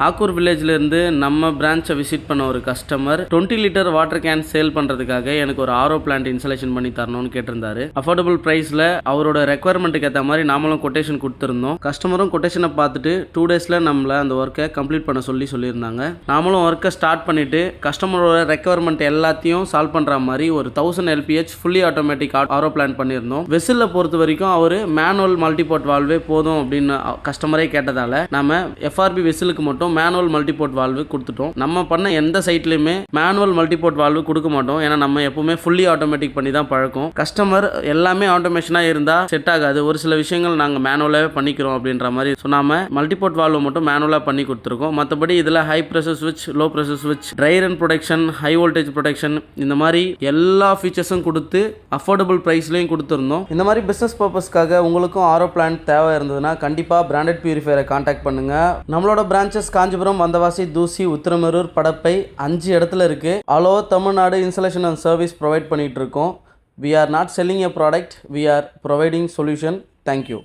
ஆக்கூர் வில்லேஜ்லேருந்து நம்ம பிரான்ச்சை விசிட் பண்ண ஒரு customer 20 litre water can sale பண்ணுறதுக்காக எனக்கு ஒரு ஆரோ பிளான்ட் இன்ஸ்டாலேஷன் பண்ணி தரணும்னு கேட்டிருந்தாரு. அஃபோர்டபுள் ப்ரைஸில் அவரோட ரெக்குவயர்மெண்ட்டுக்கு ஏற்ற மாதிரி நாமளும் கொட்டேஷன் கொடுத்துருந்தோம். கஸ்டமரும் கொட்டேஷனை பார்த்துட்டு 2 டேஸில் நம்மளை அந்த ஒர்க்கை கம்ப்ளீட் பண்ண சொல்லியிருந்தாங்க. நாமளும் ஒர்க்கை ஸ்டார்ட் பண்ணிவிட்டு கஸ்டமரோட ரெக்குவயர்மெண்ட் எல்லாத்தையும் சால்வ் பண்ணுற மாதிரி ஒரு 1000 LPH ஃபுல்லி ஆட்டோமேட்டிக் ஆரோ பிளான் பண்ணியிருந்தோம். வெசிலில் பொறுத்த வரைக்கும் அவர் மேனுவல் மல்டிபோர்ட் வால்வே போதும் அப்படின்னு கஸ்டமரே கேட்டதால் நம்ம FRB வெசிலுக்கு மட்டும் மேனுவல் மல்டிபோர்ட் வால்வு கொடுத்துட்டோம். நம்ம பண்ண எந்த சைட்லையுமே மேனுவல் மல்டிபோர்ட் வால்வு கொடுக்க மாட்டோம். ஏன்னா நம்ம எப்பவுமே ஃபுல்லி ஆட்டோமேட்டிக் பண்ணி தான் பழக்கம். கஸ்டமர் எல்லாமே ஆட்டோமேஷனாக இருந்தால் செட் ஆகாது, ஒரு சில விஷயங்கள் நாங்கள் மேனுவலாகவே பண்ணிக்கிறோம் அப்படின்ற மாதிரி சொன்னாம மல்டிபோர்ட் வால்வு மட்டும் மேனுவலாக பண்ணி கொடுத்துருக்கோம். மற்றபடி இதில் ஹை ப்ரெஷர் ஸ்விட்ச், லோ ப்ரெஷர் ஸ்விட்ச், try run protection, high voltage protection, இந்த மாதிரி எல்லா ஃபீச்சர்ஸும் கொடுத்து அஃபோர்டபுள் ப்ரைஸ்லையும் கொடுத்துருந்தோம். இந்த மாதிரி பிஸ்னஸ் பர்பஸ்க்காக உங்களுக்கும் ஆரோ பிளான்ட் தேவை இருந்ததுன்னா கண்டிப்பாக பிராண்டட் பியூரிஃபையரை கான்டாக்ட் பண்ணுங்கள். நம்மளோட பிரான்ச்சஸ் காஞ்சிபுரம், வந்தவாசி, தூசி, உத்திரமேரூர், படப்பை 5 இடத்துல இருக்குது. All over Tamil Nadu installation and service provide பண்ணிகிட்டு இருக்கோம். We are not selling a product, we are providing solution. Thank you.